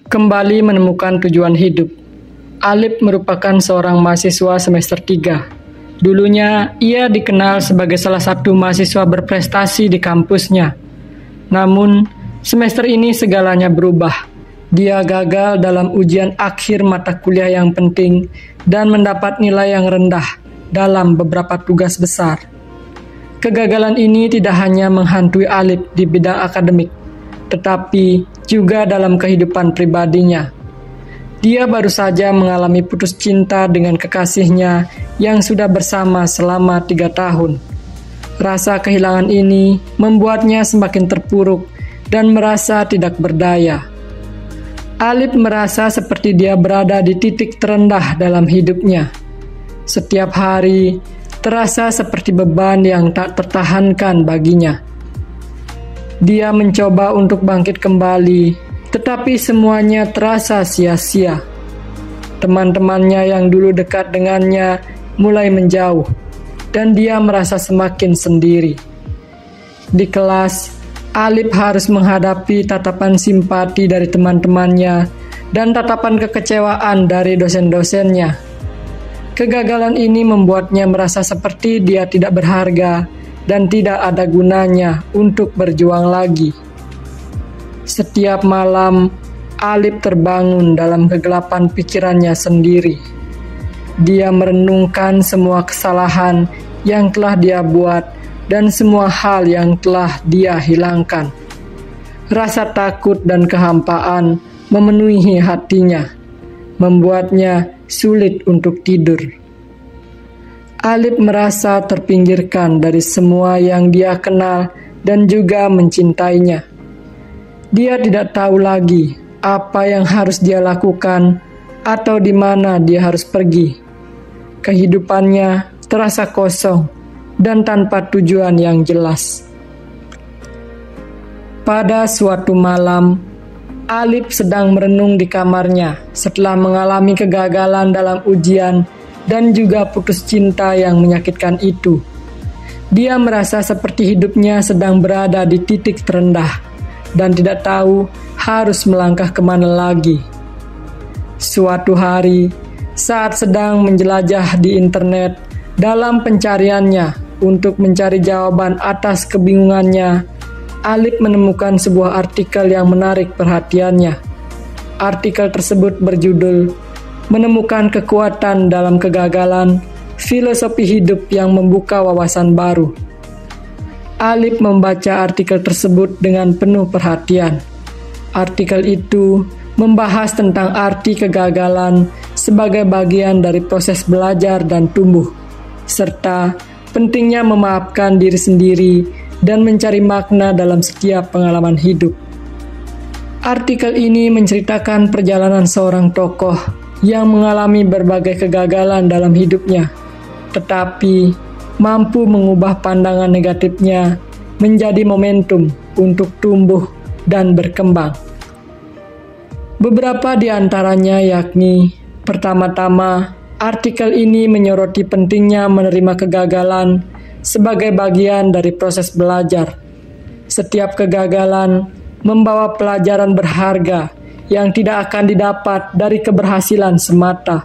Kembali menemukan tujuan hidup. Alip merupakan seorang mahasiswa semester 3. Dulunya, ia dikenal sebagai salah satu mahasiswa berprestasi di kampusnya. Namun, semester ini segalanya berubah. Dia gagal dalam ujian akhir mata kuliah yang penting dan mendapat nilai yang rendah dalam beberapa tugas besar. Kegagalan ini tidak hanya menghantui Alip di bidang akademik, tetapi juga dalam kehidupan pribadinya. Dia baru saja mengalami putus cinta dengan kekasihnya yang sudah bersama selama 3 tahun. Rasa kehilangan ini membuatnya semakin terpuruk dan merasa tidak berdaya. Alip merasa seperti dia berada di titik terendah dalam hidupnya. Setiap hari terasa seperti beban yang tak tertahankan baginya. Dia mencoba untuk bangkit kembali, tetapi semuanya terasa sia-sia. Teman-temannya yang dulu dekat dengannya mulai menjauh, dan dia merasa semakin sendiri. Di kelas, Alip harus menghadapi tatapan simpati dari teman-temannya dan tatapan kekecewaan dari dosen-dosennya. Kegagalan ini membuatnya merasa seperti dia tidak berharga dan tidak ada gunanya untuk berjuang lagi. Setiap malam, Alip terbangun dalam kegelapan pikirannya sendiri. Dia merenungkan semua kesalahan yang telah dia buat dan semua hal yang telah dia hilangkan. Rasa takut dan kehampaan memenuhi hatinya, membuatnya sulit untuk tidur. Alip merasa terpinggirkan dari semua yang dia kenal dan juga mencintainya. Dia tidak tahu lagi apa yang harus dia lakukan atau di mana dia harus pergi. Kehidupannya terasa kosong dan tanpa tujuan yang jelas. Pada suatu malam, Alip sedang merenung di kamarnya setelah mengalami kegagalan dalam ujian dan juga putus cinta yang menyakitkan itu. Dia merasa seperti hidupnya sedang berada di titik terendah dan tidak tahu harus melangkah kemana lagi. Suatu hari, saat sedang menjelajah di internet dalam pencariannya untuk mencari jawaban atas kebingungannya, Alip menemukan sebuah artikel yang menarik perhatiannya. Artikel tersebut berjudul "Menemukan Kekuatan dalam Kegagalan, Filosofi Hidup yang Membuka Wawasan Baru". Alip membaca artikel tersebut dengan penuh perhatian. Artikel itu membahas tentang arti kegagalan sebagai bagian dari proses belajar dan tumbuh, serta pentingnya memaafkan diri sendiri dan mencari makna dalam setiap pengalaman hidup. Artikel ini menceritakan perjalanan seorang tokoh yang mengalami berbagai kegagalan dalam hidupnya, tetapi mampu mengubah pandangan negatifnya menjadi momentum untuk tumbuh dan berkembang. Beberapa di antaranya yakni, pertama-tama, artikel ini menyoroti pentingnya menerima kegagalan sebagai bagian dari proses belajar. Setiap kegagalan membawa pelajaran berharga yang tidak akan didapat dari keberhasilan semata.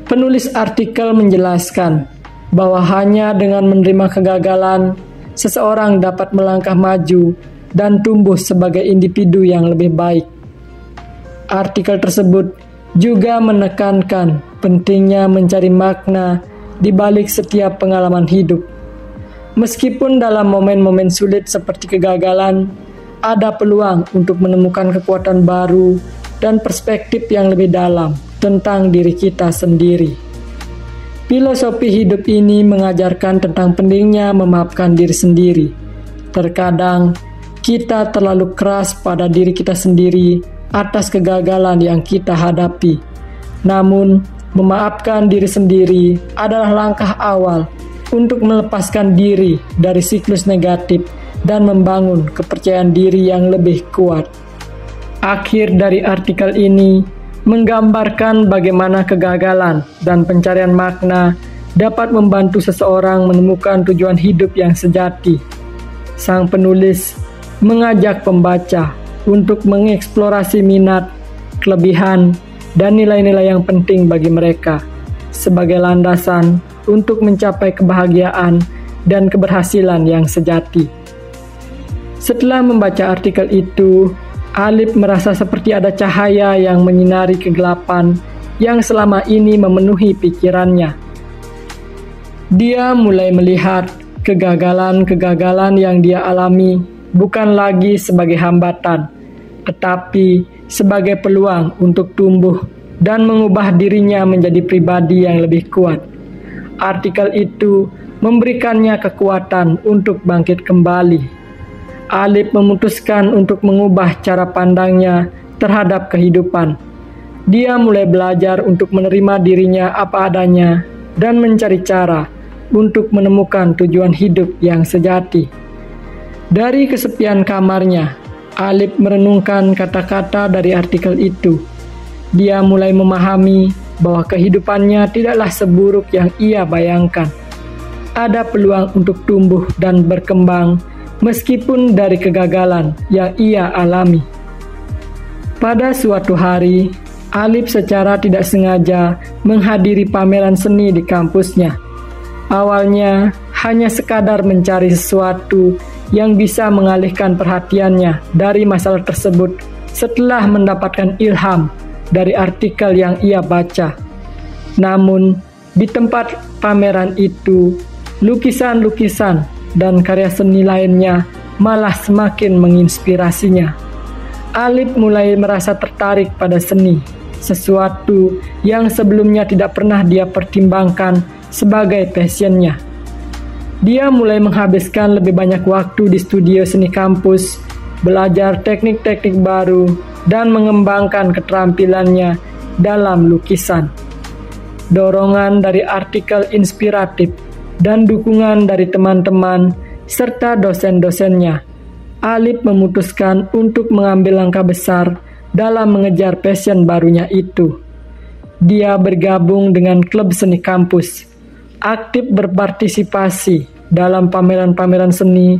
Penulis artikel menjelaskan bahwa hanya dengan menerima kegagalan, seseorang dapat melangkah maju dan tumbuh sebagai individu yang lebih baik. Artikel tersebut juga menekankan pentingnya mencari makna di balik setiap pengalaman hidup. Meskipun dalam momen-momen sulit seperti kegagalan, ada peluang untuk menemukan kekuatan baru dan perspektif yang lebih dalam tentang diri kita sendiri. Filosofi hidup ini mengajarkan tentang pentingnya memaafkan diri sendiri. Terkadang, kita terlalu keras pada diri kita sendiri atas kegagalan yang kita hadapi. Namun, memaafkan diri sendiri adalah langkah awal untuk melepaskan diri dari siklus negatif dan membangun kepercayaan diri yang lebih kuat. Akhir dari artikel ini menggambarkan bagaimana kegagalan dan pencarian makna dapat membantu seseorang menemukan tujuan hidup yang sejati. Sang penulis mengajak pembaca untuk mengeksplorasi minat, kelebihan, dan nilai-nilai yang penting bagi mereka sebagai landasan untuk mencapai kebahagiaan dan keberhasilan yang sejati. Setelah membaca artikel itu, Alip merasa seperti ada cahaya yang menyinari kegelapan yang selama ini memenuhi pikirannya. Dia mulai melihat kegagalan-kegagalan yang dia alami bukan lagi sebagai hambatan, tetapi sebagai peluang untuk tumbuh dan mengubah dirinya menjadi pribadi yang lebih kuat. Artikel itu memberikannya kekuatan untuk bangkit kembali. Alip memutuskan untuk mengubah cara pandangnya terhadap kehidupan. Dia mulai belajar untuk menerima dirinya apa adanya dan mencari cara untuk menemukan tujuan hidup yang sejati. Dari kesepian kamarnya, Alip merenungkan kata-kata dari artikel itu. Dia mulai memahami bahwa kehidupannya tidaklah seburuk yang ia bayangkan. Ada peluang untuk tumbuh dan berkembang meskipun dari kegagalan yang ia alami. Pada suatu hari, Alip secara tidak sengaja menghadiri pameran seni di kampusnya. Awalnya hanya sekadar mencari sesuatu yang bisa mengalihkan perhatiannya dari masalah tersebut setelah mendapatkan ilham dari artikel yang ia baca. Namun, di tempat pameran itu, lukisan-lukisan dan karya seni lainnya malah semakin menginspirasinya. Alip mulai merasa tertarik pada seni, sesuatu yang sebelumnya tidak pernah dia pertimbangkan sebagai passionnya. Dia mulai menghabiskan lebih banyak waktu di studio seni kampus, belajar teknik-teknik baru, dan mengembangkan keterampilannya dalam lukisan. Dorongan dari artikel inspiratif dan dukungan dari teman-teman serta dosen-dosennya, Alip memutuskan untuk mengambil langkah besar dalam mengejar passion barunya itu. Dia bergabung dengan klub seni kampus, aktif berpartisipasi dalam pameran-pameran seni,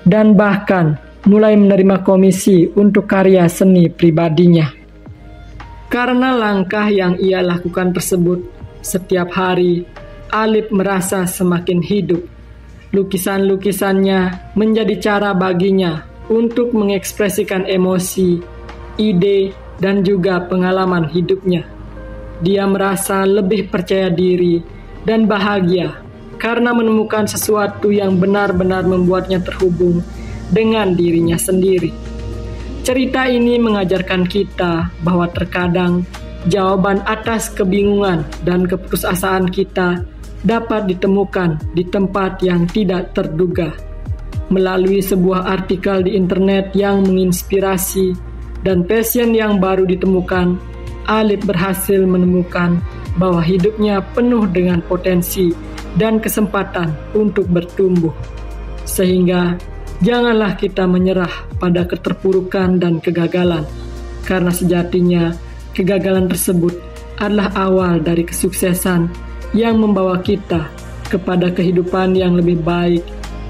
dan bahkan mulai menerima komisi untuk karya seni pribadinya. Karena langkah yang ia lakukan tersebut, setiap hari Alip merasa semakin hidup. Lukisan-lukisannya menjadi cara baginya untuk mengekspresikan emosi, ide, dan juga pengalaman hidupnya. Dia merasa lebih percaya diri dan bahagia karena menemukan sesuatu yang benar-benar membuatnya terhubung dengan dirinya sendiri. Cerita ini mengajarkan kita bahwa terkadang jawaban atas kebingungan dan keputusasaan kita dapat ditemukan di tempat yang tidak terduga. Melalui sebuah artikel di internet yang menginspirasi dan passion yang baru ditemukan, Alip berhasil menemukan bahwa hidupnya penuh dengan potensi dan kesempatan untuk bertumbuh. Sehingga janganlah kita menyerah pada keterpurukan dan kegagalan, karena sejatinya kegagalan tersebut adalah awal dari kesuksesan yang membawa kita kepada kehidupan yang lebih baik,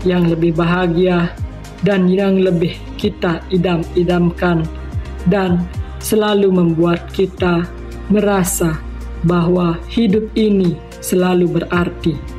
yang lebih bahagia, dan yang lebih kita idam-idamkan, dan selalu membuat kita merasa bahwa hidup ini selalu berarti.